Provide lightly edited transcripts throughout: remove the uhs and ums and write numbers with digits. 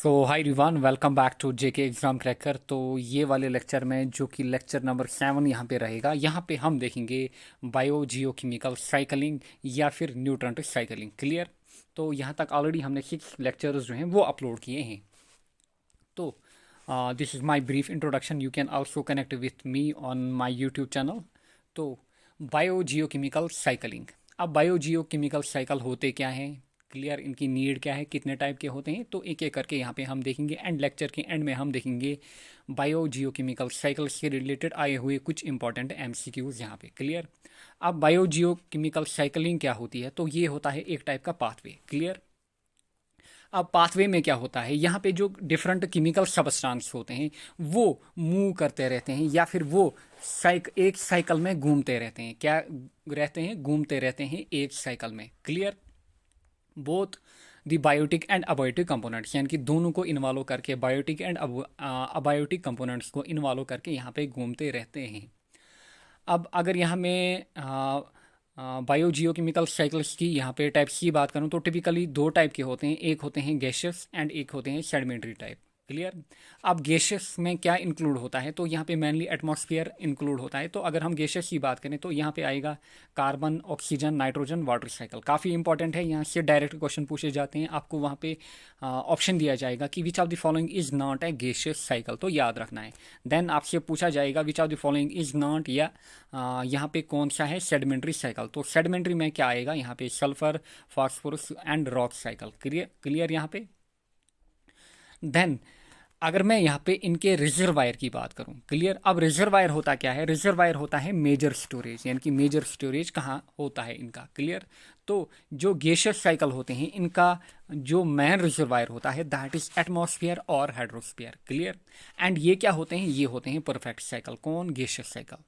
So hi everyone, welcome back to JK exam cracker. तो ये वाले लेक्चर में जो कि लेक्चर नंबर 7 यहाँ पे रहेगा, यहाँ पे हम देखेंगे बायो जियोकेमिकल साइकिलिंग या फिर न्यूट्रन साइकिलिंग। क्लियर? तो यहाँ तक ऑलरेडी हमने 6 लेक्चर्स जो हैं वो अपलोड किए हैं। तो this is my brief introduction. You can also connect with me on my YouTube channel. तो बायो जियोकेमिकल साइकिलिंग। अब बायो जियोकेमिकल साइकिल होते क्या हैं, क्लियर, इनकी नीड क्या है, कितने टाइप के होते हैं, तो एक एक करके यहाँ पे हम देखेंगे। एंड लेक्चर के एंड में हम देखेंगे बायो जियोकेमिकल साइकिल से रिलेटेड आए हुए कुछ इंपॉर्टेंट एमसीक्यूज यहाँ पे। क्लियर? अब बायो जियोकेमिकल साइकिलिंग क्या होती है, तो ये होता है एक टाइप का पाथवे। क्लियर? अब पाथवे में क्या होता है, यहाँ पे जो डिफरेंट केमिकल सबस्टांस होते हैं वो मूव करते रहते हैं, या फिर वो एक साइकिल में घूमते रहते हैं। क्या रहते हैं? घूमते रहते हैं एक साइकिल में। Clear? Both the biotic and abiotic components, यानी कि दोनों को इन्वॉल्व करके, बायोटिक एंड अबायोटिक कंपोनेंट्स को इन्वॉल्व करके यहाँ पे घूमते रहते हैं। अब अगर यहाँ में बायो जियोकेमिकल साइकिल्स की यहाँ पे टाइप्स की बात करूँ तो टिपिकली दो टाइप के होते हैं, एक होते हैं गैशियस एंड एक होते हैं सेडिमेंट्री टाइप। क्लियर? अब गैशियस में क्या इंक्लूड होता है, तो यहाँ पे मेनली एटमॉस्फेयर इंक्लूड होता है। तो अगर हम गैशियस की बात करें तो यहाँ पे आएगा carbon, oxygen, nitrogen, water cycle. काफ़ी इंपॉर्टेंट है, यहाँ से डायरेक्ट क्वेश्चन पूछे जाते हैं। आपको वहाँ पे ऑप्शन दिया जाएगा कि which of the following is not a gaseous cycle, तो याद रखना है। देन आपसे पूछा जाएगा which of the following is not, या यहाँ पे कौन सा है सेडिमेंट्री साइकिल। तो सेडिमेंट्री में क्या आएगा, यहाँ पे sulphur, phosphorus and rock cycle. Clear? Clear यहाँ पे? देन अगर मैं यहाँ पे इनके रिजर्वायर की बात करूँ, क्लियर, अब रिजर्वायर होता क्या है, रिजर्वायर होता है मेजर स्टोरेज, यानी कि मेजर स्टोरेज कहाँ होता है इनका। क्लियर? तो जो गैसियस साइकिल होते हैं इनका जो मेन रिजर्वायर होता है दैट इज एटमॉस्फेयर और हाइड्रोस्फीयर। क्लियर? एंड ये क्या होते हैं, ये होते हैं परफेक्ट साइकिल। कौन? Gaseous cycle.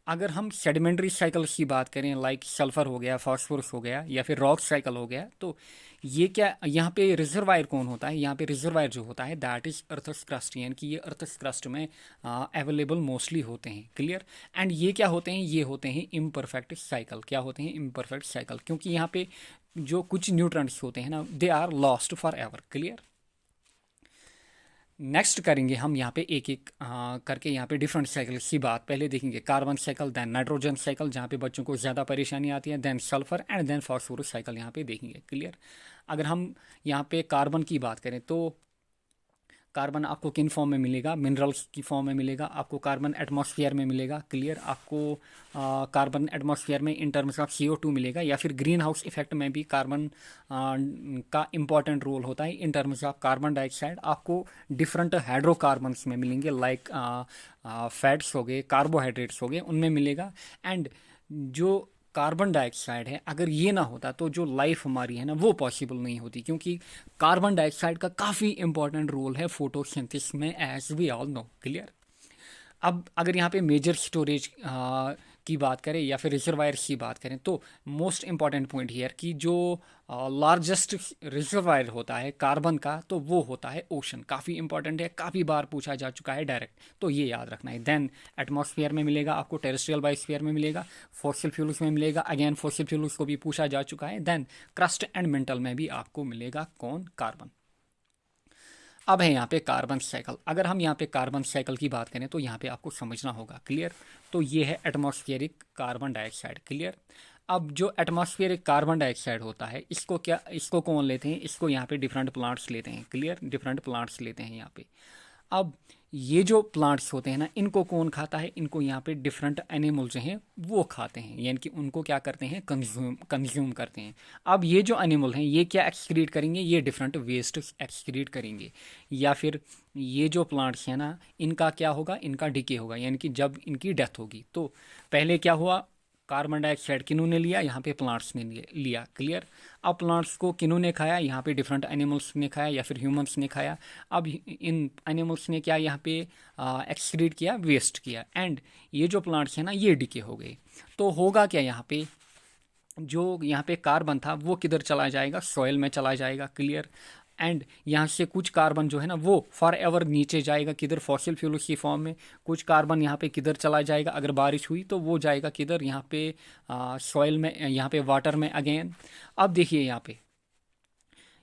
अगर हम सेडिमेंट्री साइकिल्स की बात करें, लाइक सल्फर हो गया, फास्फोरस हो गया, या फिर रॉक साइकिल हो गया, तो ये क्या, यहाँ पे रिजर्वायर कौन होता है, यहाँ पे रिजर्वायर जो होता है दैट इज अर्थस क्रस्ट, यानी कि ये अर्थस क्रस्ट में अवेलेबल मोस्टली होते हैं। क्लियर? एंड ये क्या होते हैं, ये होते हैं इम्परफेक्ट साइकिल। क्या होते हैं? इम्परफेक्ट साइकिल, क्योंकि यहाँ पे जो कुछ न्यूट्रॉन्स होते हैं ना, they are lost forever clear. क्लियर? नेक्स्ट करेंगे हम यहाँ पे एक एक करके यहाँ पे डिफरेंट साइकिल्स की बात। पहले देखेंगे carbon cycle, then nitrogen cycle जहाँ पे बच्चों को ज़्यादा परेशानी आती है, then sulphur and then phosphorus cycle यहाँ पे देखेंगे। क्लियर? अगर हम यहाँ पे कार्बन की बात करें तो कार्बन आपको किन फॉर्म में मिलेगा, मिनरल्स की फॉर्म में मिलेगा, आपको कार्बन एटमॉस्फेयर में मिलेगा। क्लियर? आपको कार्बन एटमॉस्फेयर में इन टर्म्स ऑफ CO2 मिलेगा, या फिर ग्रीन हाउस इफेक्ट में भी कार्बन का इंपॉर्टेंट रोल होता है in terms of carbon dioxide. आपको डिफरेंट हाइड्रोकार्बन्स में मिलेंगे, लाइक फैट्स हो गए, कार्बोहाइड्रेट्स हो गए, उनमें मिलेगा। एंड जो कार्बन डाइऑक्साइड है, अगर ये ना होता तो जो लाइफ हमारी है ना वो पॉसिबल नहीं होती, क्योंकि कार्बन डाइऑक्साइड का काफ़ी इंपॉर्टेंट रोल है फोटोसिंथेसिस में, as we all know. Clear? अब अगर यहाँ पे मेजर स्टोरेज की बात करें या फिर रिजर्वायर्स की बात करें, तो मोस्ट इंपॉर्टेंट पॉइंट हियर कि जो लार्जेस्ट रिजर्वायर होता है कार्बन का, तो वो होता है ओशन। काफ़ी इंपॉर्टेंट है, काफ़ी बार पूछा जा चुका है डायरेक्ट, तो ये याद रखना है। देन एटमॉस्फेयर में मिलेगा आपको, टेरेस्ट्रियल बायोस्फीयर में मिलेगा, फॉसिल फ्यूल्स में मिलेगा, अगेन फॉसिल फ्यूल्स को भी पूछा जा चुका है। देन क्रस्ट एंड मेंटल में भी आपको मिलेगा कौन? कार्बन। अब है यहाँ पे कार्बन साइकिल। अगर हम यहाँ पे कार्बन साइकिल की बात करें तो यहाँ पे आपको समझना होगा। क्लियर? तो ये है एटमॉस्फेरिक कार्बन डाइऑक्साइड। क्लियर? अब जो एटमॉस्फेरिक कार्बन डाइऑक्साइड होता है इसको क्या, इसको कौन लेते हैं, इसको यहाँ पे डिफरेंट प्लांट्स लेते हैं। क्लियर? डिफरेंट प्लांट्स लेते हैं यहाँ पे। अब ये जो प्लांट्स होते हैं ना, इनको कौन खाता है, इनको यहाँ पे डिफरेंट एनिमल जो हैं वो खाते हैं, यानी कि उनको क्या करते हैं, कंज्यूम करते हैं। अब ये जो एनिमल हैं ये क्या एक्सक्रीट करेंगे, ये डिफरेंट वेस्ट एक्सक्रीट करेंगे, या फिर ये जो प्लांट्स हैं ना इनका क्या होगा, इनका डिके होगा, यानी कि जब इनकी डेथ होगी तो पहले क्या हुआ, कार्बन डाइऑक्साइड किन्होंने लिया, यहाँ पे प्लांट्स ने लिया। क्लियर? अब प्लांट्स को किन्होंने खाया, यहाँ पे डिफरेंट एनिमल्स ने खाया या फिर ह्यूमंस ने खाया। अब इन एनिमल्स ने क्या यहाँ पे एक्सक्रीट किया, वेस्ट किया, एंड ये जो प्लांट्स हैं ना ये डिके हो गए। तो होगा क्या, यहाँ पे जो यहाँ पे कार्बन था वो किधर चला जाएगा, सॉइल में चला जाएगा। क्लियर? एंड यहाँ से कुछ कार्बन जो है ना वो फॉर एवर नीचे जाएगा, किधर, फॉसिल फ्यूल्स की फॉर्म में। कुछ कार्बन यहाँ पे किधर चला जाएगा, अगर बारिश हुई तो वो जाएगा किधर, यहाँ पे सॉइल में, यहाँ पे वाटर में अगेन। अब देखिए यहाँ पे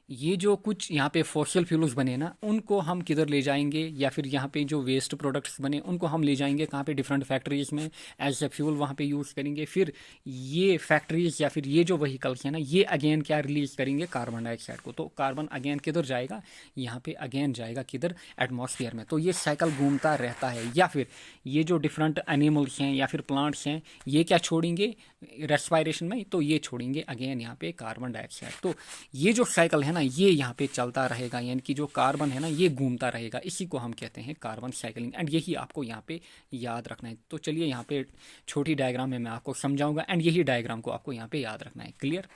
ये जो कुछ यहाँ पे फॉसिल फ्यूल्स बने ना, उनको हम किधर ले जाएंगे, या फिर यहाँ पे जो वेस्ट प्रोडक्ट्स बने उनको हम ले जाएंगे कहाँ पे, डिफरेंट फैक्ट्रीज में एज ए फ्यूल वहाँ पे यूज़ करेंगे। फिर ये फैक्ट्रीज या फिर ये जो व्हीकल्स हैं ना, ये अगेन क्या रिलीज करेंगे, कार्बन डाइऑक्साइड को। तो कार्बन अगेन किधर जाएगा, यहाँ पे अगेन जाएगा किधर, एटमॉस्फेयर में। तो ये साइकिल घूमता रहता है। या फिर ये जो डिफरेंट एनिमल्स हैं या फिर प्लांट्स हैं, ये क्या छोड़ेंगे रेस्पायरेशन में, तो ये छोड़ेंगे अगेन यहाँ पे कार्बन डाइऑक्साइड। तो ये जो साइकिल है ना, ये यहाँ पे चलता रहेगा, यानी कि जो कार्बन है ना ये घूमता रहेगा। इसी को हम कहते हैं कार्बन साइकिलिंग, एंड यही आपको यहाँ पे याद रखना है। तो चलिए यहाँ पे छोटी डायग्राम में मैं आपको समझाऊंगा, एंड यही डायग्राम को आपको यहाँ पे याद रखना है। क्लियर?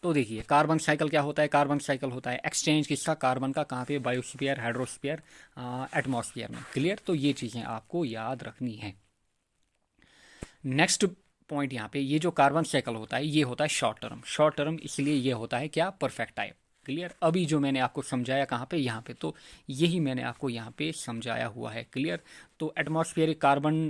तो देखिए कार्बन साइकिल क्या होता है। कार्बन साइकिल होता है एक्सचेंज किसका, कार्बन का, कहाँ पे, बायोस्फीयर, हाइड्रोस्फीयर, एटमॉस्फेयर में। क्लियर? तो ये चीज़ें आपको याद रखनी है। नेक्स्ट पॉइंट यहाँ पे, ये जो कार्बन साइकिल होता है ये होता है शॉर्ट टर्म। शॉर्ट टर्म इसलिए ये होता है क्या, परफेक्ट टाइप। क्लियर? अभी जो मैंने आपको समझाया कहाँ पे, यहाँ पे, तो यही मैंने आपको यहाँ पे समझाया हुआ है। क्लियर? तो एटमॉस्फेरिक कार्बन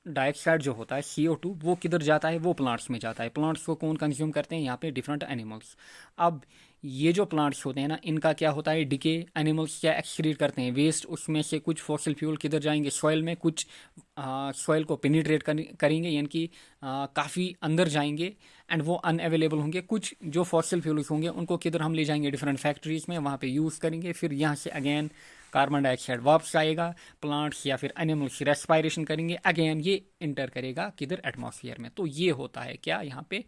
डाइऑक्साइड जो होता है CO2, वो किधर जाता है, वो प्लांट्स में जाता है। प्लांट्स को कौन कंज्यूम करते हैं, यहाँ पे डिफरेंट एनिमल्स। अब ये जो प्लांट्स होते हैं ना, इनका क्या होता है, डिके। एनिमल्स क्या एक्सक्रीट करते हैं, वेस्ट। उसमें से कुछ फॉसिल फ्यूल किधर जाएंगे, सॉइल में। कुछ सॉइल को पेनिट्रेट करेंगे, यानी कि काफ़ी अंदर जाएंगे, एंड वो अनअवेलेबल होंगे। कुछ जो फॉसिल फ्यूल्स होंगे उनको किधर हम ले जाएंगे, डिफरेंट फैक्ट्रीज में, वहाँ पे यूज़ करेंगे। फिर यहाँ से अगेन कार्बन डाइऑक्साइड वापस आएगा, प्लांट्स या फिर एनिमल्स रेस्पायरेशन करेंगे, अगेन ये इंटर करेगा किधर, एटमॉस्फेयर में। तो ये होता है क्या यहाँ पे,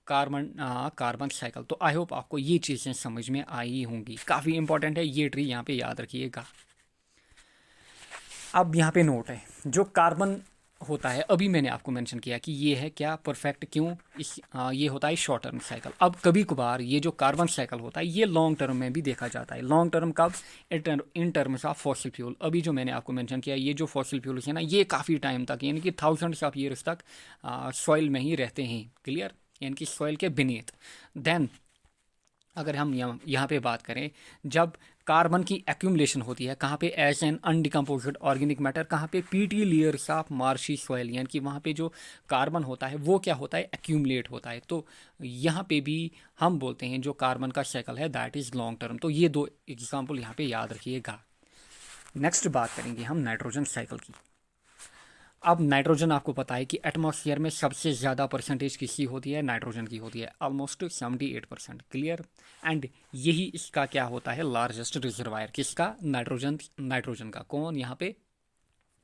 कार्बन साइकिल। तो आई होप आपको ये चीज़ें समझ में आई होंगी। काफ़ी इंपॉर्टेंट है, ये ट्री यहाँ पे याद रखिएगा। अब यहाँ पे नोट है, जो कार्बन होता है, अभी मैंने आपको मेंशन किया कि ये है क्या, परफेक्ट। क्यों? ये होता है शॉर्ट टर्म साइकिल। अब कभी कभार ये जो कार्बन साइकिल होता है ये लॉन्ग टर्म में भी देखा जाता है। लॉन्ग टर्म कब, in terms of fossil fuel. अभी जो मैंने आपको मेंशन किया, ये जो फॉसिल फ्यूल है ना, ये काफ़ी टाइम तक, यानी कि थाउजेंड्स ऑफ ईयर्स तक सॉइल में ही रहते हैं। क्लियर? यानी कि सॉइल के बीनीथ। देन अगर हम यहाँ पे बात करें, जब कार्बन की एक्यूमुलेशन होती है, कहाँ पे, एज एन अनडिकम्पोज्ड ऑर्गेनिक मैटर, कहाँ पे, PT layers of marshy soil, यानी कि वहाँ पे जो कार्बन होता है वो क्या होता है, एक्यूमुलेट होता है। तो यहाँ पे भी हम बोलते हैं जो कार्बन का साइकिल है दैट इज़ लॉन्ग टर्म। तो ये दो एग्जाम्पल यहाँ पे याद रखिएगा। नेक्स्ट बात करेंगे हम नाइट्रोजन साइकिल की। अब नाइट्रोजन आपको पता है कि एटमॉस्फेयर में सबसे ज़्यादा परसेंटेज किसकी होती है, नाइट्रोजन की होती है, ऑलमोस्ट 78%। क्लियर? एंड यही इसका क्या होता है, लार्जेस्ट रिजर्वायर किसका, नाइट्रोजन का। कौन यहाँ पे,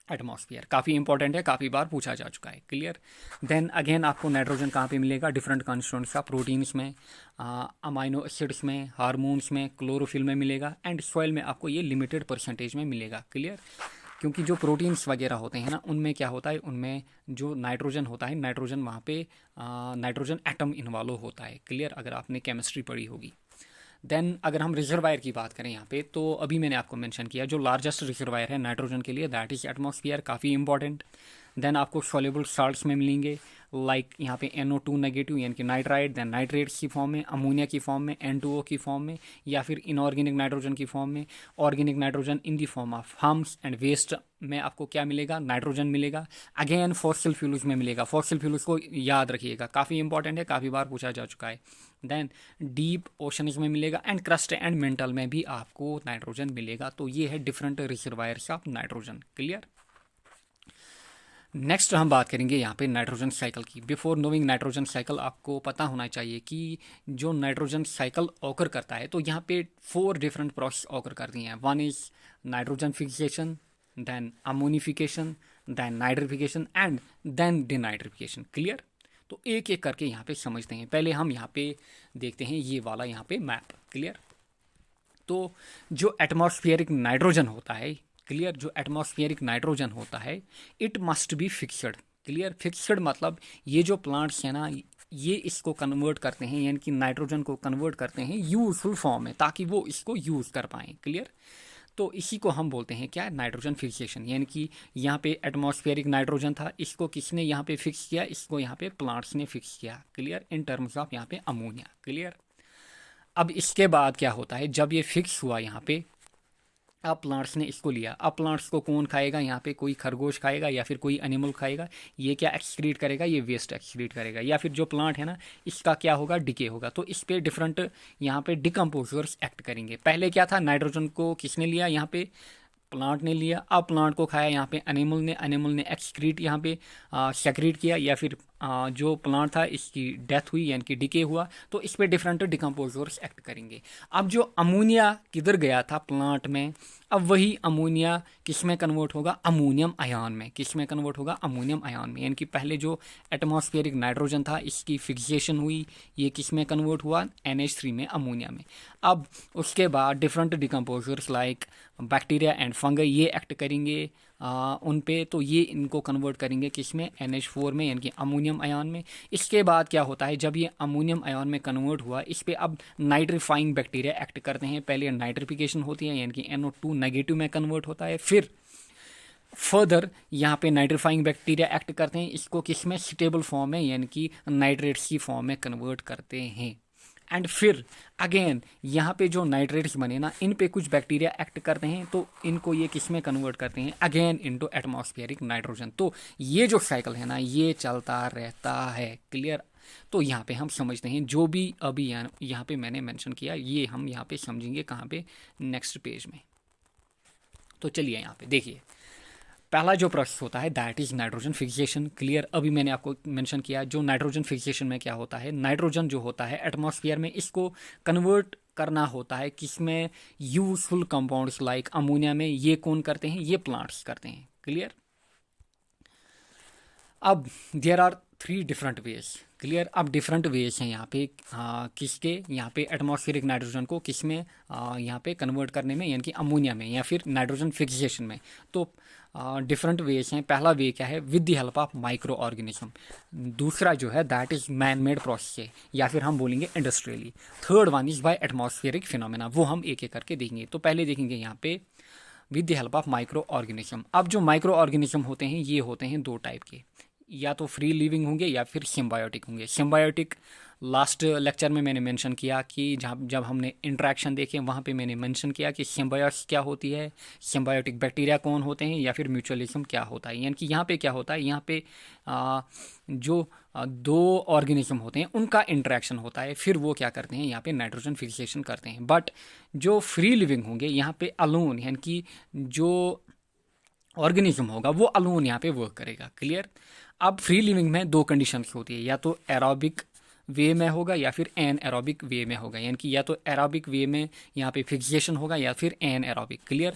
एटमॉस्फेयर। काफ़ी इंपॉर्टेंट है, काफ़ी बार पूछा जा चुका है। क्लियर? देन अगेन आपको नाइट्रोजन कहाँ पे मिलेगा, डिफरेंट कॉन्स्टिट्यूएंट्स का, प्रोटीन्स में, अमाइनो एसिड्स में, हार्मोन्स में, क्लोरोफिल में मिलेगा, एंड सॉइल में आपको ये लिमिटेड परसेंटेज में मिलेगा। क्लियर? क्योंकि जो प्रोटीन्स वगैरह होते हैं ना, उनमें क्या होता है, उनमें जो नाइट्रोजन होता है, नाइट्रोजन वहाँ पे नाइट्रोजन एटम इन्वॉल्व होता है। क्लियर? अगर आपने केमिस्ट्री पढ़ी होगी। देन अगर हम रिजर्वायर की बात करें यहाँ पे, तो अभी मैंने आपको मेंशन किया जो लार्जेस्ट रिजर्वायर है नाइट्रोजन के लिए दैट इज़ एटमॉस्फेयर। काफ़ी इंपॉर्टेंट। देन आपको सॉल्युबल साल्ट्स में मिलेंगे, लाइक यहाँ पे NO2 नेगेटिव यानी कि नाइट्राइट, देन नाइट्रेट्स की फॉर्म में, अमोनिया की फॉर्म में, N2O की फॉर्म में, या फिर इनऑर्गेनिक नाइट्रोजन की फॉर्म में, organic nitrogen in the form of humus and waste में आपको क्या मिलेगा, नाइट्रोजन मिलेगा। अगेन फॉसिल फ्यूल्स में मिलेगा। फॉसिल फ्यूल्स को याद रखिएगा, काफ़ी इंपॉर्टेंट है, काफ़ी बार पूछा जा चुका है। देन डीप ओशंस में मिलेगा, एंड क्रस्ट एंड मेंटल में भी आपको नाइट्रोजन मिलेगा। तो ये है different reservoirs of nitrogen. Clear? Next हम बात करेंगे यहाँ पे नाइट्रोजन साइकिल की। बिफोर नोइंग नाइट्रोजन साइकिल आपको पता होना चाहिए कि जो नाइट्रोजन साइकिल ऑकर करता है, तो यहाँ पे 4 डिफरेंट प्रोसेस ऑकर करती हैं। One is nitrogen fixation, then ammonification, then nitrification, and then denitrification. Clear? तो एक एक करके यहाँ पे समझते हैं। पहले हम यहाँ पे देखते हैं ये वाला यहाँ पे मैप। क्लियर? तो जो एटमॉस्फेरिक नाइट्रोजन होता है, क्लियर, जो एटमॉस्फेरिक नाइट्रोजन होता है, it must be fixed. Clear? Fixed मतलब ये जो प्लांट्स हैं ना, ये इसको कन्वर्ट करते हैं, यानी कि नाइट्रोजन को कन्वर्ट करते हैं यूजफुल फॉर्म में, ताकि वो इसको यूज़ कर पाएँ। क्लियर? तो इसी को हम बोलते हैं क्या, नाइट्रोजन फिक्सेशन। यानी कि यहाँ पे एटमॉस्फेरिक नाइट्रोजन था, इसको किसने यहाँ पे फिक्स किया, इसको यहाँ पे प्लांट्स ने फिक्स किया। क्लियर? इन टर्म्स ऑफ यहाँ पे अमोनिया। क्लियर? अब इसके बाद क्या होता है, जब ये फिक्स हुआ यहाँ पे, अब प्लांट्स ने इसको लिया, अब प्लांट्स को कौन खाएगा, यहाँ पे कोई खरगोश खाएगा या फिर कोई एनिमल खाएगा। ये क्या एक्सक्रीट करेगा, ये वेस्ट एक्सक्रीट करेगा, या फिर जो प्लांट है ना इसका क्या होगा, डिके होगा। तो इस पे डिफरेंट यहाँ पे डिकम्पोजर्स एक्ट करेंगे। पहले क्या था, नाइट्रोजन को किसने लिया, यहाँ पे प्लांट ने लिया। अब प्लांट को खाया यहाँ पे एनिमल ने एक्सक्रीट यहाँ पे सेक्रीट किया, या फिर जो प्लांट था इसकी डेथ हुई यानी कि डिके हुआ। तो इस पे डिफरेंट डिकम्पोजर्स एक्ट करेंगे। अब जो अमोनिया किधर गया था प्लांट में, अब वही अमोनिया किस में कन्वर्ट होगा, अमोनियम आयन में। किस में कन्वर्ट होगा, अमोनियम आयन में। यानी कि पहले जो एटमॉस्फेरिक नाइट्रोजन था इसकी फिक्सेशन हुई, ये किस में कन्वर्ट हुआ, NH3 में, अमोनिया में। अब उसके बाद different decomposers like bacteria and fungi ये एक्ट करेंगे उन पे। तो ये इनको कन्वर्ट करेंगे किस में, NH4 में यानी कि अमोनियम आयन में। इसके बाद क्या होता है, जब ये अमोनियम आयन में कन्वर्ट हुआ, इस पे अब नाइट्रीफाइंग बैक्टीरिया एक्ट करते हैं। पहले नाइट्रिफिकेशन होती है यानी कि NO2 नेगेटिव में कन्वर्ट होता है, फिर फर्दर यहाँ पे नाइट्रीफाइंग बैक्टीरिया एक्ट करते हैं, इसको किस में, स्टेबल फॉर्म में यानी कि नाइट्रेट्स की फॉर्म में कन्वर्ट करते हैं। एंड फिर अगेन यहाँ पे जो नाइट्रेट्स बने ना, इन पे कुछ बैक्टीरिया एक्ट करते हैं, तो इनको ये किस में कन्वर्ट करते हैं, अगेन इनटू एटमॉस्फेरिक नाइट्रोजन। तो ये जो साइकिल है ना ये चलता रहता है। क्लियर। तो यहाँ पे हम समझते हैं जो भी अभी यहाँ पे मैंने मेंशन किया, ये हम यहाँ पे समझेंगे कहाँ पे, नेक्स्ट पेज में। तो चलिए यहाँ पे देखिए, पहला जो प्रोसेस होता है that is nitrogen fixation. Clear. अभी मैंने आपको मेंशन किया जो नाइट्रोजन फिक्सेशन में क्या होता है, नाइट्रोजन जो होता है एटमॉस्फेयर में, इसको कन्वर्ट करना होता है किसमें, यूजफुल कंपाउंड्स लाइक अमोनिया में। ये कौन करते हैं, ये प्लांट्स करते हैं। क्लियर। अब there are 3 different ways. Clear. अब डिफरेंट वेज हैं यहाँ पे किसके, यहाँ पे एटमॉस्फेरिक नाइट्रोजन को किस में यहाँ पे कन्वर्ट करने में, यानी कि अमोनिया में या फिर नाइट्रोजन फिक्सेशन में। तो डिफरेंट वेज हैं। पहला वे क्या है, with the help of micro organism. दूसरा जो है that is man made process है, या फिर हम बोलेंगे industrially. Third one is by atmospheric phenomena. वो हम एक एक करके देखेंगे। तो पहले देखेंगे यहाँ पे with the help of micro organism. अब जो माइक्रो ऑर्गेनिज्म होते हैं ये होते हैं 2 टाइप के, या तो फ्री लिविंग होंगे या फिर सिम्बायोटिक होंगे। सिम्बायोटिक लास्ट लेक्चर में मैंने मेंशन किया कि जब हमने इंटरेक्शन देखे वहाँ पे मैंने मेंशन किया कि सिम्बायोसिस क्या होती है, सिम्बायोटिक बैक्टीरिया कौन होते हैं, या फिर म्यूचुअलिज्म क्या होता है। यानी कि यहाँ पे क्या होता है, यहाँ पे जो 2 ऑर्गेनिज्म होते हैं उनका इंटरेक्शन होता है, फिर वो क्या करते हैं, यहाँ पे नाइट्रोजन फिक्सेशन करते हैं। बट जो फ्री लिविंग होंगे यहाँ पे अलोन, यानी कि जो ऑर्गेनिज्म होगा वो अलोन यहाँ पे वर्क करेगा। क्लियर। अब फ्री लिविंग में 2 कंडीशंस होती है, या तो एरोबिक वे में होगा या फिर एन एरोबिक वे में होगा। यानी कि या तो एरोबिक वे में यहाँ पे फिक्सेशन होगा या फिर एन एरोबिक। क्लियर।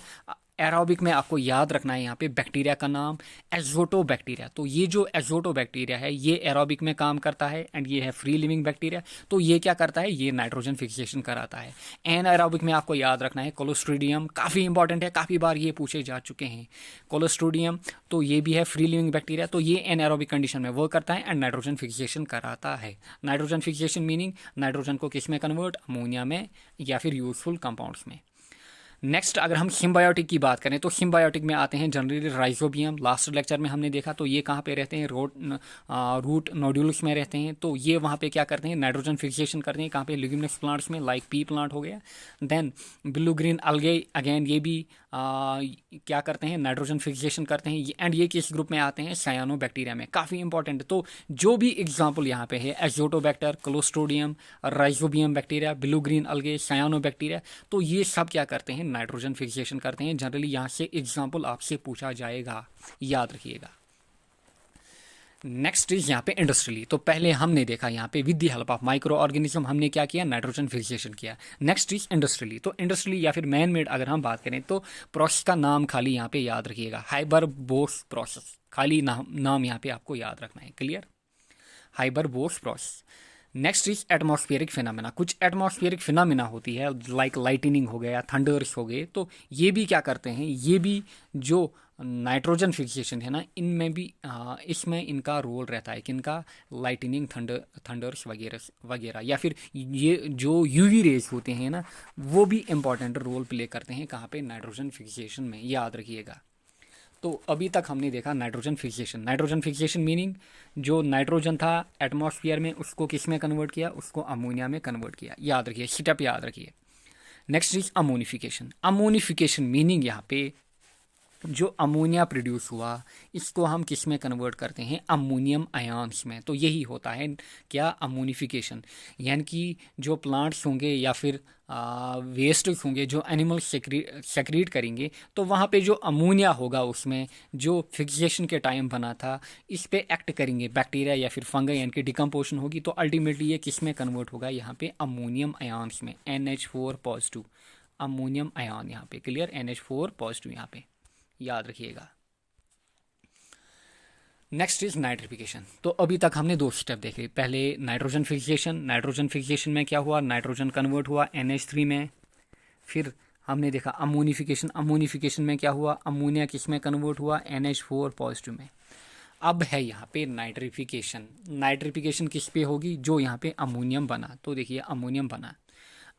एरोबिक में आपको याद रखना है यहाँ पे बैक्टीरिया का नाम एजोटोबैक्टीरिया। तो ये जो एजोटोबैक्टीरिया है ये एरोबिक में काम करता है, एंड ये है फ्री लिविंग बैक्टीरिया। तो ये क्या करता है, ये नाइट्रोजन फिक्सेशन कराता है। एन एरोबिक में आपको याद रखना है कोलोस्ट्रीडियम, काफ़ी इंपॉर्टेंट है, काफ़ी बार ये पूछे जा चुके हैं। कोलोस्ट्रीडियम तो ये भी है फ्री लिविंग बैक्टीरिया, तो ये एन एरोबिक कंडीशन में वर्क करता है एंड नाइट्रोजन फिक्सेशन कराता है। नाइट्रोजन फिक्सेशन मीनिंग नाइट्रोजन को किस में कन्वर्ट, अमोनिया में या फिर यूजफुल कंपाउंड्स में। नेक्स्ट अगर हम सिम्बायोटिक की बात करें तो सिम्बायोटिक में आते हैं जनरली राइजोबियम। लास्ट लेक्चर में हमने देखा तो ये कहाँ पे रहते हैं, रूट नोड्यूल्स में रहते हैं। तो ये वहाँ पे क्या करते हैं, नाइट्रोजन फिक्सेशन करते हैं। कहाँ पे, लिग्यूमिनस प्लांट्स में, लाइक पी प्लांट हो गया। देन ब्लू ग्रीन अलगे, अगेन ये भी क्या करते हैं, नाइट्रोजन फिक्सेशन करते हैं। एंड ये किस ग्रुप में आते हैं, सायानो बैक्टीरिया में। काफ़ी इंपॉर्टेंट। तो जो भी एग्जाम्पल यहाँ पे है, Azotobacter, Clostridium, Rhizobium bacteria, blue green algae, सायानो bacteria, तो ये सब क्या करते हैं, नाइट्रोजन फिक्सेशन करते हैं। जनरली यहाँ से एग्जाम्पल आपसे पूछा जाएगा, याद रखिएगा। नेक्स्ट इज यहाँ पे इंडस्ट्रियली। तो पहले हमने देखा यहाँ पे with the help of micro organism हमने क्या किया, नाइट्रोजन फिक्सेशन किया। Next is industrially. तो इंडस्ट्रियली या फिर मैन मेड अगर हम बात करें तो प्रोसेस का नाम खाली यहाँ पे याद रखिएगा, हाइबरबोर्स प्रोसेस। खाली नाम यहाँ पे आपको याद रखना है। Clear. Haber Bosch process. Next is atmospheric phenomena. कुछ एटमॉस्फेरिक फिनोमेना होती है लाइक लाइटनिंग हो गया, थंडर्स हो गए। तो ये भी क्या करते हैं, ये भी जो नाइट्रोजन फिक्सेशन है ना, इनमें भी इसमें इनका रोल रहता है, किनका, लाइटनिंग, थंडर्स वगैरह वगैरह। या फिर ये जो यूवी रेज होते हैं ना वो भी इंपॉर्टेंट रोल प्ले करते हैं कहाँ पे, नाइट्रोजन फिक्सेशन में, याद रखिएगा। तो अभी तक हमने देखा nitrogen fixation. Nitrogen fixation meaning जो नाइट्रोजन था एटमॉस्फेयर में उसको किस में कन्वर्ट किया, उसको अमोनिया में कन्वर्ट किया। याद रखिए, स्टेप याद रखिए। Next is ammonification. Ammonification meaning यहाँ पे जो अमोनिया प्रोड्यूस हुआ इसको हम किस में कन्वर्ट करते हैं, अमोनियम आयन्स में। तो यही होता है क्या, अमोनिफिकेशन। यानी कि जो प्लांट्स होंगे या फिर वेस्ट होंगे जो एनिमल सेक्रीट करेंगे, तो वहाँ पे जो अमोनिया होगा उसमें जो फिक्सेशन के टाइम बना था इस पे एक्ट करेंगे बैक्टीरिया या फिर फंगस, यानी कि डिकम्पोजिशन होगी। तो अल्टीमेटली ये किस में कन्वर्ट होगा, यहाँ पे अमोनियम आयन्स में, NH4 पॉजिटिव अमोनियम आयन यहाँ पे। क्लियर, NH4 पॉजिटिव यहाँ पे याद रखिएगा। Next is nitrification. तो अभी तक हमने दो स्टेप देखे, पहले नाइट्रोजन फिक्सेशन। नाइट्रोजन फिक्सेशन में क्या हुआ, नाइट्रोजन कन्वर्ट हुआ NH3 में। फिर हमने देखा अमोनिफिकेशन। अमोनिफिकेशन में क्या हुआ, अमोनिया किस में कन्वर्ट हुआ, NH4 पॉजिटिव में। अब है यहाँ पे नाइट्रिफिकेशन। नाइट्रिफिकेशन किस पे होगी, जो यहाँ पे अमोनियम बना। तो देखिए अमोनियम बना।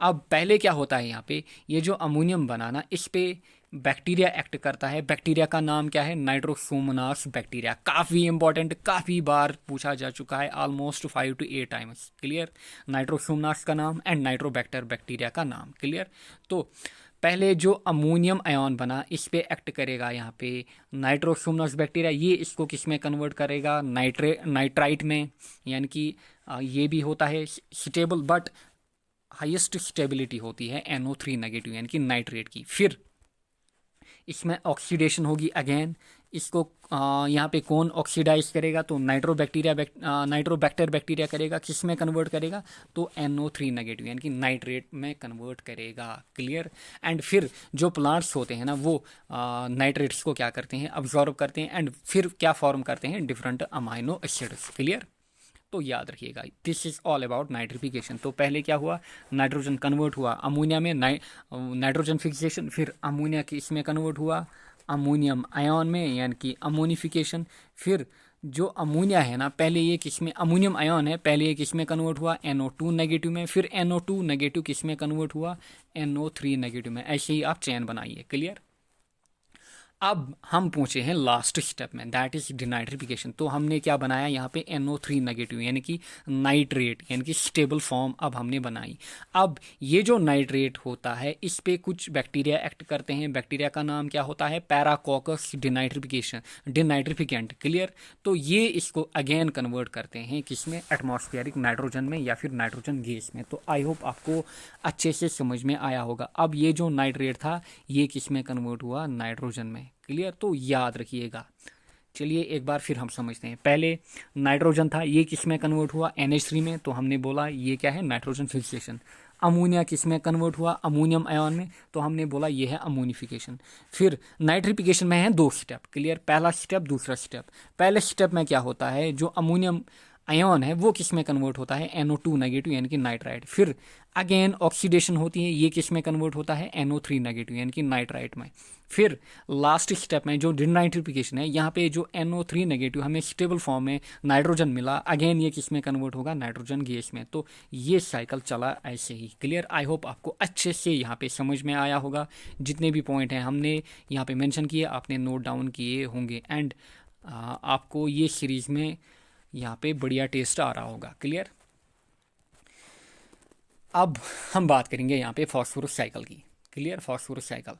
अब पहले क्या होता है यहाँ पे, ये जो अमोनियम बनाना इस पे बैक्टीरिया एक्ट करता है। बैक्टीरिया का नाम क्या है, नाइट्रोसोमोनास बैक्टीरिया। काफ़ी इंपॉर्टेंट, काफ़ी बार पूछा जा चुका है, almost 5 to 8 times. Clear, Nitrosomonas का नाम एंड नाइट्रोबैक्टर बैक्टीरिया का नाम। क्लियर। तो पहले जो अमोनियम आयन बना इस पे एक्ट करेगा यहाँ पे नाइट्रोसोमोनास बैक्टीरिया। ये इसको किस में कन्वर्ट करेगा, नाइट्राइट में। यानी कि ये भी होता है स्टेबल, बट हाईएस्ट स्टेबिलिटी होती है NO3 नेगेटिव यानी कि नाइट्रेट की। फिर इसमें ऑक्सीडेशन होगी अगेन। इसको यहाँ पे कौन ऑक्सीडाइज करेगा, तो नाइट्रोबैक्टर बैक्टीरिया करेगा। किस में कन्वर्ट करेगा, तो NO3 नेगेटिव यानी कि नाइट्रेट में कन्वर्ट करेगा। क्लियर। एंड फिर जो प्लांट्स होते हैं ना वो नाइट्रेट्स को क्या करते हैं, अब्जॉर्ब करते हैं एंड फिर क्या फॉर्म करते हैं, डिफरेंट अमाइनो एसिड्स। क्लियर। तो याद रखिएगा, this is all about nitrification. तो पहले क्या हुआ, नाइट्रोजन कन्वर्ट हुआ अमोनिया में, नाइट्रोजन फिक्सेशन। फिर अमोनिया की इसमें कन्वर्ट हुआ अमोनियम आयन में, यानी कि अमोनिफिकेशन। फिर जो अमोनिया है ना, पहले ये किसमें, अमोनियम आयन है, पहले ये किसमें कन्वर्ट हुआ, NO2 नेगेटिव में। फिर NO2 नेगेटिव किसमें कन्वर्ट हुआ, NO3 नेगेटिव में। ऐसे ही आप चेन बनाइए। क्लियर। अब हम पहुंचे हैं लास्ट स्टेप में, दैट इज डिनाइट्रिफिकेशन। तो हमने क्या बनाया यहाँ पे, NO3 नेगेटिव यानी कि नाइट्रेट यानी कि स्टेबल फॉर्म अब हमने बनाई। अब ये जो नाइट्रेट होता है इस पे कुछ बैक्टीरिया एक्ट करते हैं। बैक्टीरिया का नाम क्या होता है, पैराकोकस डिनाइट्रिफिकेंट। क्लियर। तो ये इसको अगेन कन्वर्ट करते हैं किसमें, एटमॉस्फेरिक नाइट्रोजन में या फिर नाइट्रोजन गैस में। तो आई होप आपको अच्छे से समझ में आया होगा। अब ये जो नाइट्रेट था ये किस में कन्वर्ट हुआ, नाइट्रोजन में। क्लियर। तो याद रखिएगा। चलिए एक बार फिर हम समझते हैं। पहले नाइट्रोजन था, ये किस में कन्वर्ट हुआ, NH3 में। तो हमने बोला ये क्या है, नाइट्रोजन फिक्सेशन। अमोनिया किस में कन्वर्ट हुआ, अमोनियम आयन में। तो हमने बोला ये है अमोनिफिकेशन। फिर नाइट्रिफिकेशन में है दो स्टेप। क्लियर, पहला स्टेप, दूसरा स्टेप। पहले स्टेप में क्या होता है, जो अमोनियम आयन है वो किस में कन्वर्ट होता है, NO2 नेगेटिव यानी कि नाइट्राइट। फिर अगेन ऑक्सीडेशन होती है, ये किस में कन्वर्ट होता है, NO3 नेगेटिव यानी कि नाइट्राइट में। फिर लास्ट स्टेप में जो डिनाइट्रिफिकेशन है, यहाँ पे जो NO3 नेगेटिव हमें स्टेबल फॉर्म में नाइट्रोजन मिला, अगेन ये किस में कन्वर्ट होगा, नाइट्रोजन गैस में। तो ये साइकिल चला ऐसे ही। क्लियर। आई होप आपको अच्छे से यहाँ पे समझ में आया होगा। जितने भी पॉइंट हैं हमने यहाँ पे मेंशन किए, आपने नोट डाउन किए होंगे एंड आपको ये सीरीज में यहाँ पे बढ़िया टेस्ट आ रहा होगा। क्लियर। अब हम बात करेंगे यहाँ पे फॉस्फोरस साइकिल की। Clear, phosphorus cycle.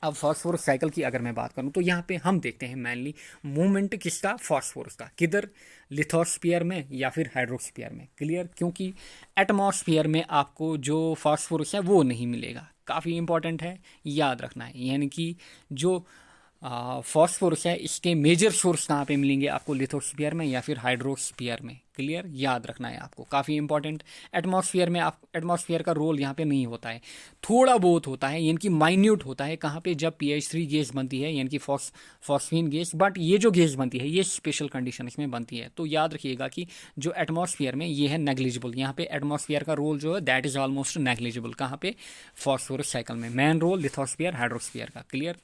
अब फॉस्फोरस साइकिल की अगर मैं बात करूँ तो यहाँ पे हम देखते हैं मेनली मूवमेंट किसका, फॉस्फोरस का। किधर, लिथोस्फीयर में या फिर हाइड्रोस्फीयर में। क्लियर। क्योंकि एटमॉस्फेयर में आपको जो फॉस्फोरस है वो नहीं मिलेगा। काफ़ी इंपॉर्टेंट है, याद रखना है। यानी कि जो फॉस्फोरस है इसके मेजर सोर्स कहाँ पे मिलेंगे आपको, लिथोस्फीयर में या फिर हाइड्रोस्फीयर में। क्लियर, याद रखना है आपको, काफ़ी इंपॉर्टेंट। एटमॉस्फेयर में आप, एटमॉस्फेयर का रोल यहाँ पे नहीं होता है, थोड़ा बहुत होता है, यानी कि माइन्यूट होता है। कहाँ पे, जब PH3 गैस बनती है यानी कि फॉस्फीन गैस। बट ये जो गैस बनती है ये स्पेशल कंडीशन में बनती है। तो याद रखिएगा कि जो एटमॉस्फेयर में ये है नेग्लिजिबल। यहाँ पे एटमॉस्फेयर का रोल जो है दैट इज ऑलमोस्ट नेग्लिजिबल। कहाँ पे, फॉस्फोरस साइकिल में। मेन रोल लिथोस्फीयर, हाइड्रोस्फीयर का। क्लियर।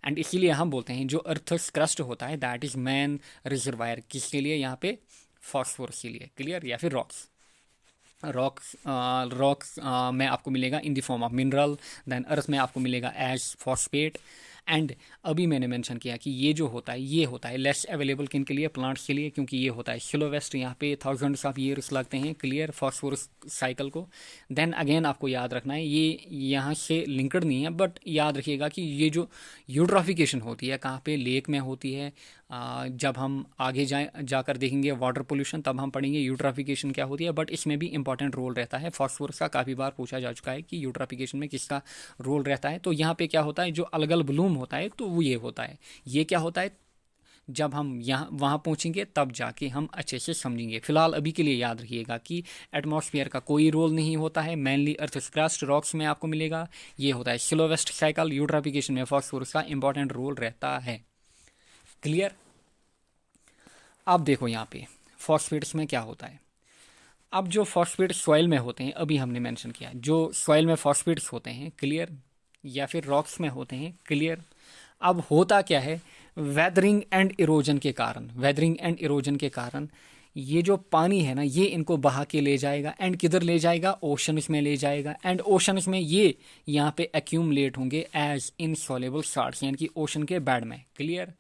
एंड इसीलिए हम बोलते हैं जो अर्थस क्रस्ट होता है दैट इज मैन रिजर्वायर, किसके लिए, यहाँ पे फॉस्फोरस के लिए। क्लियर। या फिर रॉक्स में आपको मिलेगा in the form of mineral, then earth में आपको मिलेगा एज फॉस्फेट एंड अभी मैंने मेंशन किया कि ये जो होता है ये होता है लेस अवेलेबल किन के लिए, प्लांट्स के लिए, क्योंकि ये होता है स्लोवेस्ट, यहाँ पे थाउजेंड्स ऑफ ईयर्स लगते हैं क्लियर फॉस्फोरस साइकिल को। देन अगेन आपको याद रखना है ये यहाँ से लिंक्ड नहीं है, बट याद रखिएगा कि ये जो यूट्राफिकेशन होती है कहाँ पे, लेक में होती है। जब हम आगे जाकर देखेंगे वाटर पोल्यूशन तब हम पढ़ेंगे यूट्राफिकेशन क्या होती है, बट इसमें भी इंपॉर्टेंट रोल रहता है फॉस्फोरस का। काफ़ी बार पूछा जा चुका है कि यूट्राफिकेशन में किसका रोल रहता है। तो यहाँ पे क्या होता है, जो अलगल ब्लूम होता है तो वो ये होता है, ये क्या होता है, जब हम यहाँ वहाँ पहुँचेंगे तब जाके हम अच्छे से समझेंगे। फिलहाल अभी के लिए याद रखिएगा कि एटमॉस्फेयर का कोई रोल नहीं होता है, मेनली अर्थ क्रस्ट रॉक्स में आपको मिलेगा। ये होता है स्लोवेस्ट साइकिल, यूट्राफिकेशन में फॉस्फोरस का इंपॉर्टेंट रोल रहता है। क्लियर। अब देखो यहाँ पे फॉस्फेट्स में क्या होता है। अब जो फॉस्फेट सॉइल में होते हैं, अभी हमने मेंशन किया, जो सॉइल में फॉस्फेट्स होते हैं क्लियर, या फिर रॉक्स में होते हैं क्लियर। अब होता क्या है, वेदरिंग एंड इरोजन के कारण, वेदरिंग एंड इरोजन के कारण ये जो पानी है ना ये इनको बहा के ले जाएगा, एंड किधर ले जाएगा, ओशंस में ले जाएगा। एंड ओशंस में ये यहाँ पे एक्यूमुलेट होंगे एज इनसॉल्युबल साल्ट्स, यानी कि ओशन के बेड में क्लियर।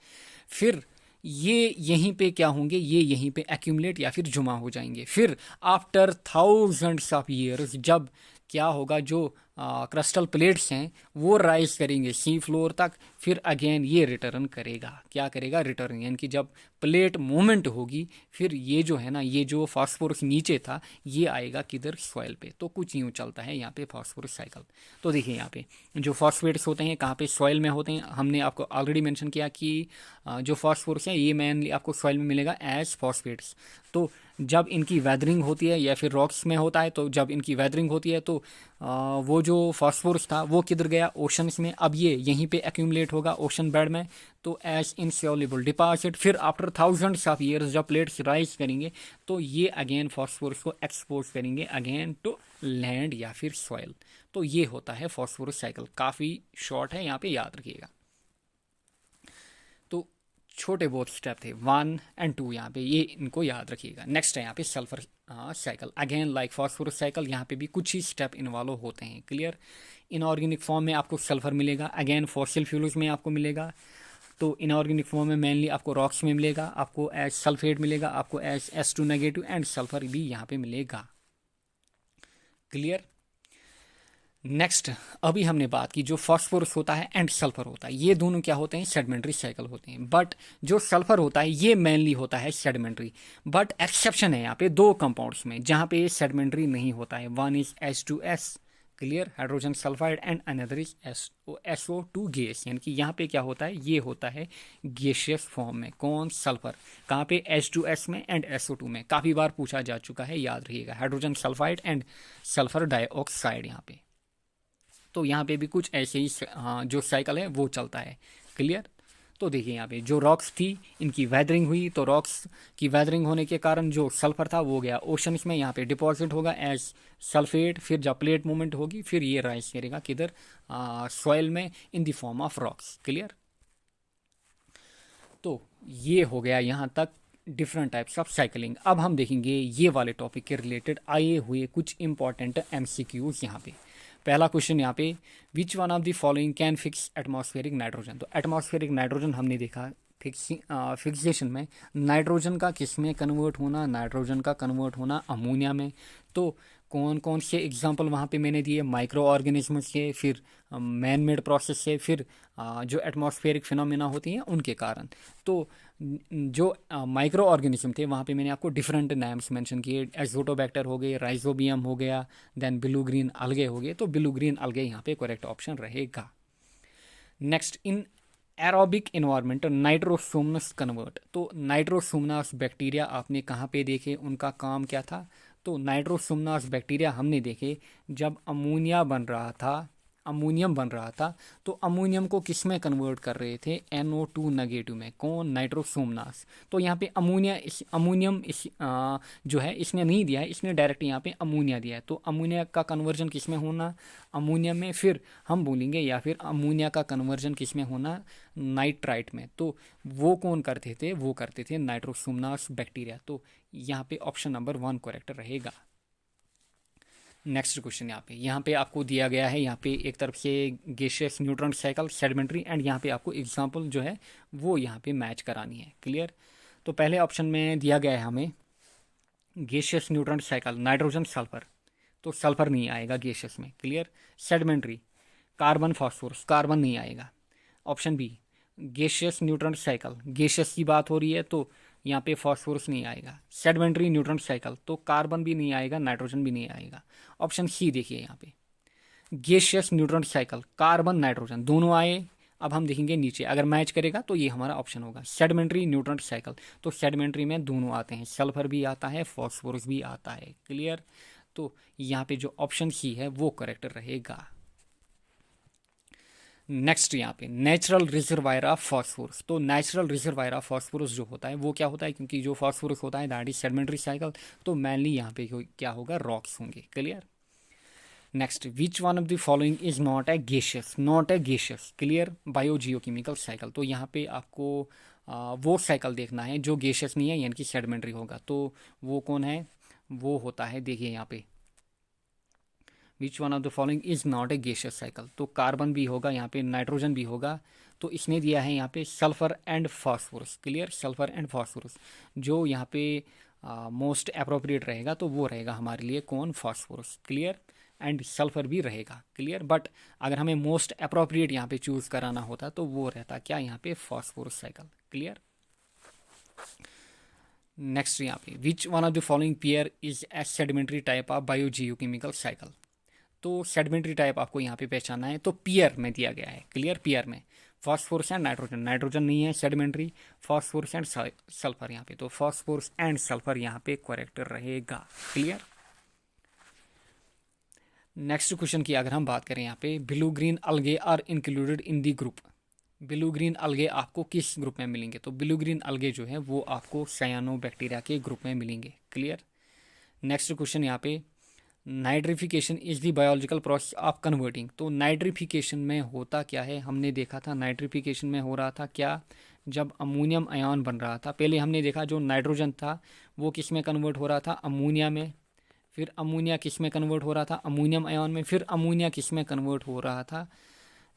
फिर ये यहीं पे क्या होंगे, ये यहीं पे एक्यूमुलेट या फिर जुमा हो जाएंगे। फिर आफ्टर थाउजेंड्स ऑफ ईयर्स जब क्या होगा, जो क्रिस्टल प्लेट्स हैं वो राइज करेंगे सी फ्लोर तक, फिर अगेन ये रिटर्न करेगा, क्या करेगा, रिटर्न, यानी कि जब प्लेट मूवमेंट होगी फिर ये जो है ना, ये जो फास्फोरस नीचे था ये आएगा किधर, सॉइल पे। तो कुछ यूँ चलता है यहाँ पे फास्फोरस साइकिल। तो देखिए यहाँ पे जो फॉस्फेट्स होते हैं कहाँ पे, सॉइल में होते हैं। हमने आपको ऑलरेडी मेंशन किया कि जो फास्फोरस है ये मेनली आपको सॉइल में मिलेगा एज फॉस्फेट्स। तो जब इनकी वेदरिंग होती है, या फिर रॉक्स में होता है, तो जब इनकी वेदरिंग होती है तो वो जो फास्फोरस था वो किधर गया, ओशंस में। अब ये यहीं पे एक्यूमुलेट होगा ओशन बेड में, तो एज इनसॉल्युबल डिपॉजिट। फिर आफ्टर थाउजेंड्स ऑफ ईयर्स जब प्लेट्स राइज करेंगे तो ये अगेन फास्फोरस को एक्सपोज करेंगे अगेन टू लैंड या फिर सॉइल। तो ये होता है फास्फोरस साइकिल। काफ़ी शॉर्ट है, यहाँ पे याद रखिएगा। तो छोटे बहुत स्टेप थे 1 और 2, यहाँ पे ये इनको याद रखिएगा। नेक्स्ट है यहाँ पे sulphur cycle, again like phosphorus cycle, यहाँ पे भी कुछ ही स्टेप इन्वॉल्व होते हैं क्लियर। इनऑर्गेनिक फॉर्म में आपको सल्फर मिलेगा, अगेन फॉसिल फ्यूल्स में आपको मिलेगा। तो इनऑर्गेनिक फॉर्म में मेनली आपको रॉक्स में मिलेगा, आपको एज सल्फेट मिलेगा, आपको as S2 negative, and sulphur भी यहाँ पे मिलेगा क्लियर। नेक्स्ट अभी हमने बात की जो फॉस्फोरस होता है एंड सल्फर होता है, ये दोनों क्या होते हैं, सेडिमेंट्री साइकिल होते हैं। बट जो सल्फर होता है ये मेनली होता है सेडिमेंट्री, बट एक्सेप्शन है यहाँ पे दो कंपाउंड्स में जहाँ पे ये सेडिमेंट्री नहीं होता है। One is H2S clear, hydrogen sulphide, and another is SO2 gas, यानी कि यहाँ पे क्या होता है, ये होता है गैसियस फॉर्म में। कौन, सल्फर, कहाँ पे, H2S में एंड SO2 में। काफ़ी बार पूछा जा चुका है, याद रखिएगा, hydrogen sulphide and sulphur dioxide यहाँ पे। तो यहाँ पे भी कुछ ऐसे ही जो साइकिल है वो चलता है क्लियर। तो देखिए यहाँ पे जो रॉक्स थी इनकी वेदरिंग हुई, तो रॉक्स की वेदरिंग होने के कारण जो सल्फर था वो गया ओशंस में, यहाँ पे डिपॉजिट होगा एज सल्फेट। फिर जब प्लेट मूवमेंट होगी फिर ये राइज करेगा किधर, सॉइल में इन the form of rocks clear. तो ये हो गया यहाँ तक डिफरेंट टाइप्स ऑफ साइकिलिंग। अब हम देखेंगे ये वाले टॉपिक के रिलेटेड आए हुए कुछ इंपॉर्टेंट MCQs यहाँ पे। पहला क्वेश्चन यहाँ पे, which one of the following can fix atmospheric nitrogen. तो एटमॉस्फेरिक नाइट्रोजन हमने देखा फिक्सेशन में नाइट्रोजन का किस में कन्वर्ट होना, नाइट्रोजन का कन्वर्ट होना अमोनिया में। तो कौन कौन से एग्जांपल वहाँ पे मैंने दिए, माइक्रो ऑर्गेनिज्म से, फिर मैन मेड प्रोसेस से, फिर जो एटमॉस्फेरिक फिनोमेना होती हैं उनके कारण। तो जो माइक्रो ऑर्गेनिज्म थे वहाँ पे मैंने आपको डिफरेंट नेम्स मेंशन किए, एजोटोबैक्टर हो गए, राइजोबियम हो गया, देन ब्लू ग्रीन अलगे हो गए। तो ब्लू ग्रीन अलगे यहाँ पे करेक्ट ऑप्शन रहेगा। Next, in aerobic environment Nitrosomonas convert. तो नाइट्रोसोमनस बैक्टीरिया आपने कहाँ पे देखे, उनका काम क्या था। तो नाइट्रोसोमनस बैक्टीरिया हमने देखे जब अमोनिया बन रहा था, अमोनियम बन रहा था, तो अमोनियम को किस में कन्वर्ट कर रहे थे, NO2 नेगेटिव में। कौन, नाइट्रोसोमनास। तो यहाँ पे अमोनियम जो है इसने नहीं दिया है, इसने डायरेक्ट यहाँ पे अमोनिया दिया है। तो अमोनिया का कन्वर्जन किस में होना, अमोनिया में। फिर हम बोलेंगे या फिर अमोनिया का कन्वर्जन किस में होना, नाइट्राइट में। तो वो कौन करते थे, वो करते थे नाइट्रोसोमनास बैक्टीरिया। तो यहाँ पे ऑप्शन नंबर 1 करेक्ट रहेगा। नेक्स्ट क्वेश्चन यहाँ पे आपको दिया गया है, यहाँ पे एक तरफ से gaseous nutrient cycle, sedimentary, and यहाँ पे आपको एग्जांपल जो है वो यहाँ पे मैच करानी है। क्लियर। तो पहले ऑप्शन में दिया गया है हमें gaseous nutrient cycle nitrogen sulphur, तो सल्फर नहीं आएगा गैसियस में। Clear. Sedimentary carbon phosphorus, carbon नहीं आएगा। Option B gaseous nutrient cycle, gaseous की बात हो रही है तो यहाँ पे फास्फोरस नहीं आएगा। सेडिमेंट्री न्यूट्रॉन साइकिल तो कार्बन भी नहीं आएगा, नाइट्रोजन भी नहीं आएगा। ऑप्शन सी देखिए यहाँ पे gaseous nutrient cycle, carbon nitrogen दोनों आए। अब हम देखेंगे नीचे, अगर मैच करेगा तो ये हमारा ऑप्शन होगा। सेडिमेंट्री न्यूट्रॉन साइकिल, तो सेडिमेंट्री में दोनों आते हैं, सल्फर भी आता है, फॉस्फोरस भी आता है। क्लियर। तो यहाँ पे जो ऑप्शन सी है वो करेक्ट रहेगा। नेक्स्ट यहाँ पे नेचुरल रिजर्वायर ऑफ फॉस्फोरस, तो नेचुरल रिजर्वायर ऑफ फॉस्फोरस जो होता है वो क्या होता है, क्योंकि जो फॉस्फोरस होता है दैट इज सेडिमेंट्री साइकिल, तो मेनली यहाँ पे क्या होगा, रॉक्स होंगे। Clear. Next which one of the following is not a gaseous, not a gaseous. Clear. Biogeochemical cycle, तो यहाँ पे आपको वो साइकिल देखना है जो गैसियस नहीं है, यानी कि सेडिमेंट्री होगा। तो वो कौन है, वो होता है देखिए यहाँ पे which one of the following is not a gaseous cycle, तो कार्बन भी होगा, यहाँ पे नाइट्रोजन भी होगा। तो इसने दिया है यहाँ पे sulphur and phosphorus. Clear. Sulphur and phosphorus, जो यहाँ पे मोस्ट अप्रोप्रिएट रहेगा तो वो रहेगा हमारे लिए कौन, फास्फोरस। क्लियर। एंड सल्फर भी रहेगा। क्लियर। बट अगर हमें मोस्ट अप्रोप्रिएट यहाँ पे चूज कराना होता तो वो रहता क्या, यहाँ पे फास्फोरस साइकिल। क्लियर। नेक्स्ट यहाँ पे which one of the following pair is a sedimentary type of biogeochemical cycle, तो सेडिमेंट्री टाइप आपको यहाँ पे पहचानना है, तो पियर में दिया गया है। क्लियर। पियर में फॉस्फोरस एंड नाइट्रोजन, नाइट्रोजन नहीं है सेडिमेंट्री, फॉस्फोरस एंड सल्फर यहाँ पे, तो फॉस्फोरस एंड सल्फर यहाँ पे करेक्ट रहेगा। क्लियर। नेक्स्ट क्वेश्चन की अगर हम बात करें यहाँ पे blue green algae are included in the group, blue green algae आपको किस ग्रुप में मिलेंगे, तो ब्लू ग्रीन अलगे जो है वो आपको साइनोबैक्टीरिया के ग्रुप में मिलेंगे। क्लियर। नेक्स्ट क्वेश्चन यहाँ पे nitrification is the biological process of converting, तो नाइट्रिफिकेशन में होता क्या है, हमने देखा था नाइट्रिफिकेशन में हो रहा था क्या, जब अमोनियम आयन बन रहा था। पहले हमने देखा जो नाइट्रोजन था वो किस में कन्वर्ट हो रहा था, अमोनिया में, फिर अमोनिया किस में कन्वर्ट हो रहा था, अमोनियम आयन में, फिर अमोनिया किस में कन्वर्ट हो रहा था,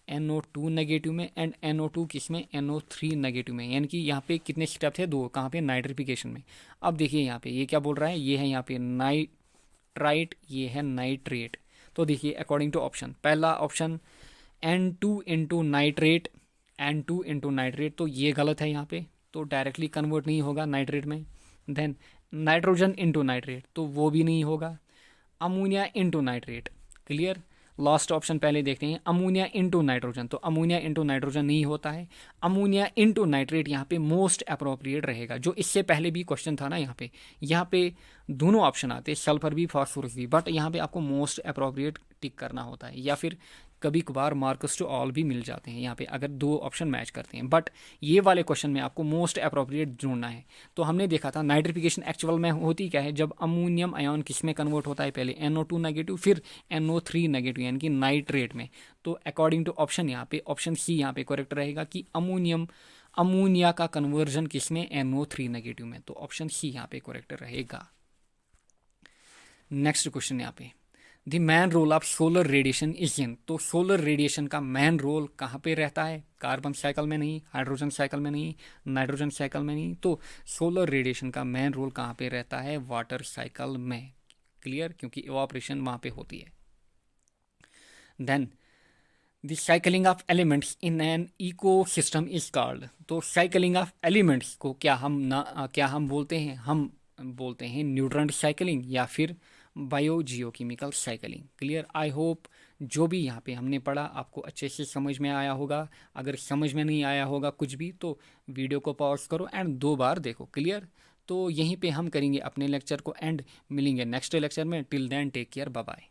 NO2 नेगेटिव में, एंड NO2 किस में, NO3 नेगेटिव में। यानी कि यहाँ पे कितने स्टेप थे, दो। कहाँ पे, नाइट्रिफिकेशन में। अब देखिए यहाँ पे ये क्या बोल रहा है, ये है यहाँ पे नाइट्राइट, ये है नाइट्रेट। तो देखिए अकॉर्डिंग टू ऑप्शन, पहला option N2 into nitrate, N2 into nitrate, तो ये गलत है यहाँ पे, तो डायरेक्टली कन्वर्ट नहीं होगा नाइट्रेट में। देन नाइट्रोजन इंटू नाइट्रेट, तो वो भी नहीं होगा। Ammonia into nitrate. Clear. Last option पहले देखते हैं, अमोनिया इंटू नाइट्रोजन, तो अमोनिया इंटू नाइट्रोजन नहीं होता है। अमोनिया इंटू नाइट्रेट यहाँ पे मोस्ट अप्रोप्रिएट रहेगा, जो इससे पहले भी क्वेश्चन था ना, यहाँ पे दोनों ऑप्शन आते हैं, सल्फर भी फास्फोरस भी, बट यहाँ पे आपको मोस्ट अप्रोप्रिएट टिक करना होता है, या फिर कभी कभार मार्क्स टू ऑल भी मिल जाते हैं यहाँ पे अगर दो ऑप्शन मैच करते हैं। बट ये वाले क्वेश्चन में आपको मोस्ट अप्रोप्रिएट ढूंढना है। तो हमने देखा था नाइट्रिफिकेशन एक्चुअल में होती क्या है, जब अमोनियम आयन किस में कन्वर्ट होता है, पहले NO2 नेगेटिव, फिर NO3 नेगेटिव, यानी कि नाइट्रेट में। तो अकॉर्डिंग टू ऑप्शन यहाँ पे ऑप्शन सी यहाँ पे करेक्ट रहेगा कि अमोनिया का कन्वर्जन किस में, NO3 नेगेटिव में। तो ऑप्शन सी यहाँ पे करेक्ट रहेगा। नेक्स्ट क्वेश्चन यहाँ पे the main role of solar radiation is in, तो सोलर रेडिएशन का मैन रोल कहाँ पे रहता है, कार्बन साइकिल में नहीं, हाइड्रोजन साइकिल में नहीं, नाइट्रोजन साइकिल में नहीं, तो सोलर रेडिएशन का मैन रोल कहाँ पे रहता है, वाटर साइकिल में। क्लियर। क्योंकि इवापोरेशन वहाँ पे होती है। Then the cycling of elements in an ecosystem is called, तो साइकिलिंग ऑफ एलिमेंट्स को क्या हम बोलते हैं, हम बोलते हैं न्यूट्रॉन साइकिलिंग या फिर biogeochemical cycling. Clear. I hope जो भी यहाँ पे हमने पढ़ा आपको अच्छे से समझ में आया होगा। अगर समझ में नहीं आया होगा कुछ भी तो वीडियो को पॉज करो एंड 2 बार देखो। क्लियर। तो यहीं पे हम करेंगे अपने लेक्चर को एंड, मिलेंगे नेक्स्ट लेक्चर में। Till then take care, bye bye.